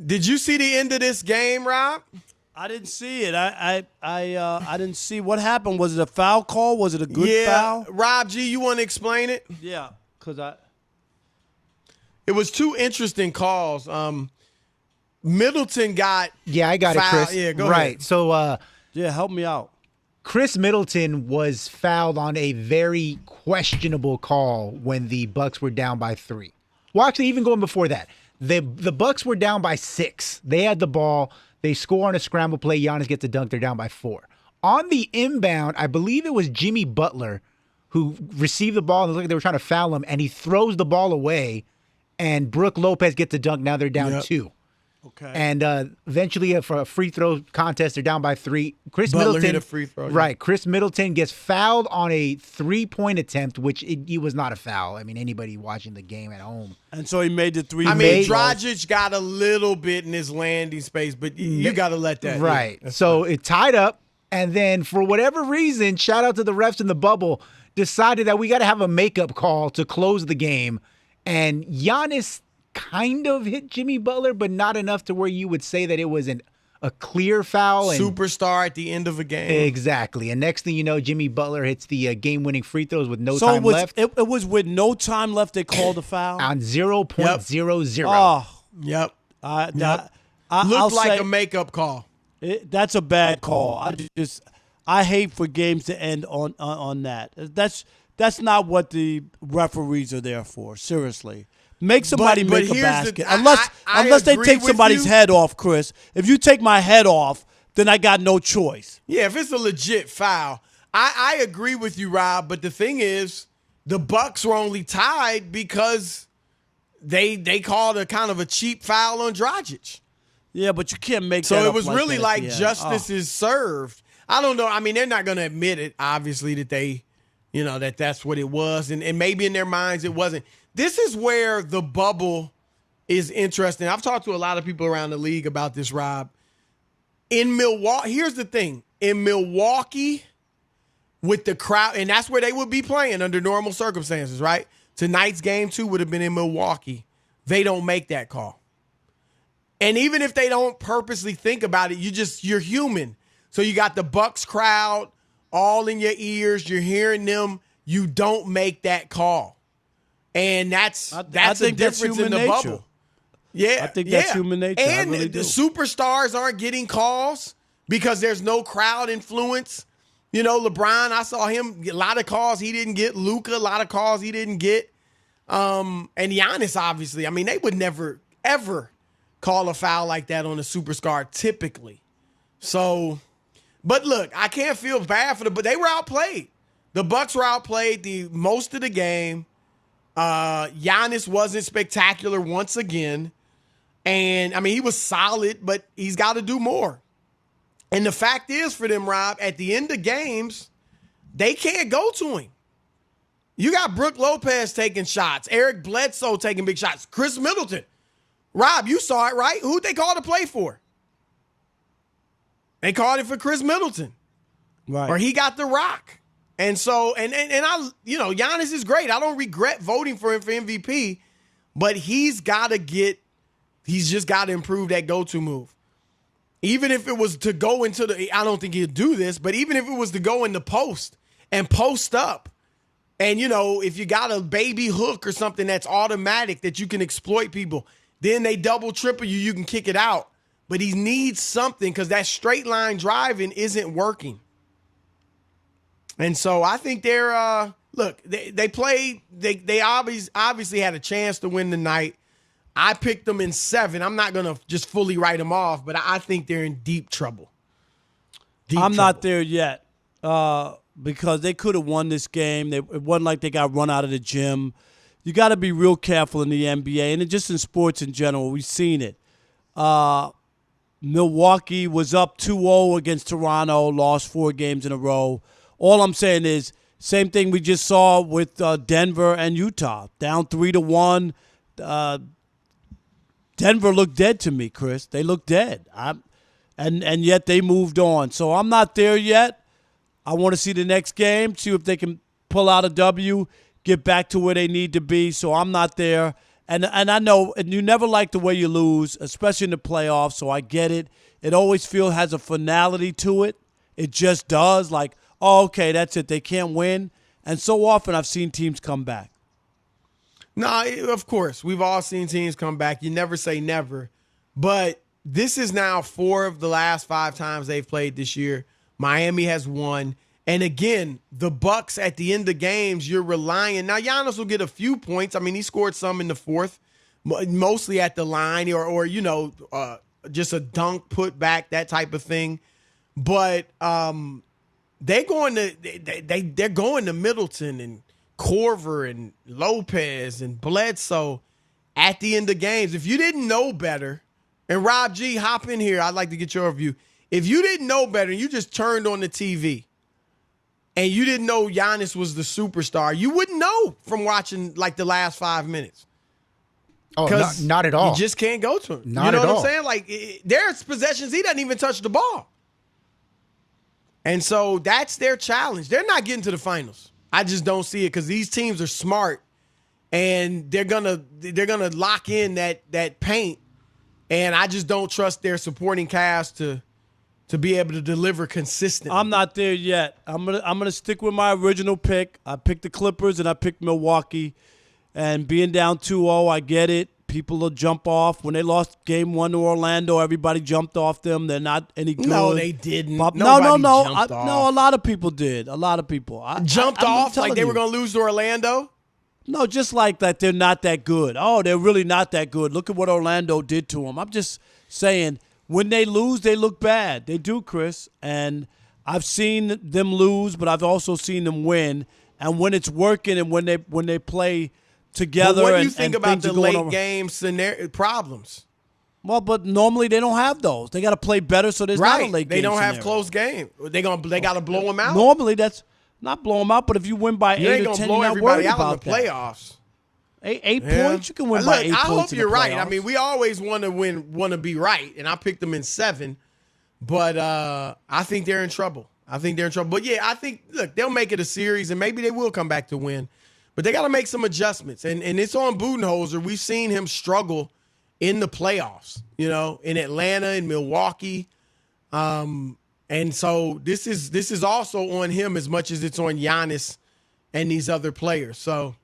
Did you see the end of this game, Rob? I didn't see it. I didn't see what happened. Was it a foul call? Was it a good foul? Rob G, you want to explain it? Yeah, because It was two interesting calls. Middleton got I got fouled. it, Chris. Yeah, go right. ahead. So help me out. Chris Middleton was fouled on a very questionable call when the Bucks were down by 3. Well, actually, even going before that, the Bucks were down by 6. They had the ball. They score on a scramble play. Giannis gets a dunk. They're down by 4. On the inbound, I believe it was Jimmy Butler who received the ball and it looked like they were trying to foul him, and he throws the ball away, and Brook Lopez gets a dunk. Now they're down 2. Okay. And eventually, for a free throw contest, they're down by 3. Chris Butler Middleton hit a free throw. Right. Chris Middleton gets fouled on a 3-point attempt, which it was not a foul. I mean, anybody watching the game at home. And so he made the 3. I mean, Dragic got a little bit in his landing space, but you got to let that. Right. Yeah, so it tied up, and then for whatever reason, shout out to the refs in the bubble, decided that we got to have a makeup call to close the game. And Giannis kind of hit Jimmy Butler, but not enough to where you would say that it was a clear foul. And superstar at the end of a game. Exactly. And next thing you know, Jimmy Butler hits the game-winning free throws with no time left. It was with no time left they called a foul? On 0.00. Oh. Yep. I'll Looked like say a makeup call. that's a bad call. I hate for games to end on that. That's not what the referees are there for, seriously. Make somebody But make a here's basket. I Unless they agree take with somebody's you. head off, Chris. If you take my head off, then I got no choice. Yeah, if it's a legit foul, I agree with you, Rob. But the thing is, the Bucks were only tied because they called a kind of a cheap foul on Dragic. Yeah, but you can't make So that it up was like really that like at the end. justice is served. I don't know. I mean, they're not going to admit it, obviously, that they, that's what it was. And maybe in their minds it wasn't. This is where the bubble is interesting. I've talked to a lot of people around the league about this, Rob. In Milwaukee, here's the thing. In Milwaukee, with the crowd, and that's where they would be playing under normal circumstances, right? Tonight's game 2 would have been in Milwaukee. They don't make that call. And even if they don't purposely think about it, you're human. So you got the Bucks crowd all in your ears. You're hearing them. You don't make that call. And that's I a think that's difference in human the nature. bubble. Yeah, I think that's human nature. I And really the do. superstars aren't getting calls because there's no crowd influence. LeBron, I saw him get a lot of calls he didn't get. Luka, a lot of calls he didn't get. And Giannis, obviously. I mean, they would never, ever call a foul like that on a superstar typically. So, but look, I can't feel bad for them, but they were outplayed. The Bucks were outplayed the most of the game. Giannis wasn't spectacular once again. And, I mean, he was solid, but he's got to do more. And the fact is for them, Rob, at the end of games, they can't go to him. You got Brook Lopez taking shots, Eric Bledsoe taking big shots, Chris Middleton. Rob, you saw it, right? Who'd they call to play for? They called it for Chris Middleton. Right. Or he got the rock. And so, and I, Giannis is great. I don't regret voting for him for MVP, but he's just got to improve that go-to move. Even if it was to go into I don't think he'd do this, but even if it was to go in the post and post up, and, if you got a baby hook or something that's automatic that you can exploit people, then they double, triple you, you can kick it out. But he needs something because that straight line driving isn't working. And so I think they're, they played, they obviously had a chance to win the night. I picked them in 7. I'm not going to just fully write them off, but I think they're in deep trouble. I'm not there yet because they could have won this game. It wasn't like they got run out of the gym. You got to be real careful in the NBA and just in sports in general. We've seen it. Milwaukee was up 2-0 against Toronto, lost 4 games in a row. All I'm saying is same thing we just saw with Denver and Utah, down 3-1. Denver looked dead to me, Chris. They looked dead. And yet they moved on. So I'm not there yet. I want to see the next game, see if they can pull out a W, get back to where they need to be. So I'm not there. And I know, and you never like the way you lose, especially in the playoffs, so I get it. It always has a finality to it. It just does. Like, oh, okay, that's it. They can't win. And so often I've seen teams come back. No, of course. We've all seen teams come back. You never say never. But this is now 4 of the last 5 times they've played this year. Miami has won. And again, the Bucks at the end of games, you're relying. Now, Giannis will get a few points. I mean, he scored some in the fourth, mostly at the line or just a dunk put back, that type of thing. But they're going to Middleton and Corver and Lopez and Bledsoe at the end of games. If you didn't know better, and Rob G, hop in here. I'd like to get your view. If you didn't know better and you just turned on the TV and you didn't know Giannis was the superstar, you wouldn't know from watching like the last 5 minutes. Oh, not at all. You just can't go to him. Not you know at what all. I'm saying? Like there's possessions he doesn't even touch the ball. And so that's their challenge. They're not getting to the finals. I just don't see it because these teams are smart and they're gonna lock in that paint. And I just don't trust their supporting cast to be able to deliver consistently. I'm not there yet. I'm gonna stick with my original pick. I picked the Clippers and I picked Milwaukee. And being down 2-0, I get it. People will jump off. When they lost Game 1 to Orlando, everybody jumped off them. They're not any good. No, they didn't. No. No, a lot of people did. A lot of people. Jumped off like they were going to lose to Orlando? No, just like that they're not that good. Oh, they're really not that good. Look at what Orlando did to them. I'm just saying, when they lose, they look bad. They do, Chris. And I've seen them lose, but I've also seen them win. And when it's working and when they play together. But what do you think about the late game problems? Well, but normally they don't have those. They got to play better, so there's not a late game. They don't scenario. have close game. They got to blow them out. Normally that's not blow them out, but if you win by 8 or 10, blow you're not everybody worried out about in the playoffs. Eight points, you can win by 8 points. I hope you're right. Playoffs. I mean, we always want to be right, and I picked them in 7, but I think they're in trouble. But yeah, I think they'll make it a series, and maybe they will come back to win. But they got to make some adjustments. And it's on Budenholzer. We've seen him struggle in the playoffs, in Atlanta and Milwaukee. And so this is also on him as much as it's on Giannis and these other players. So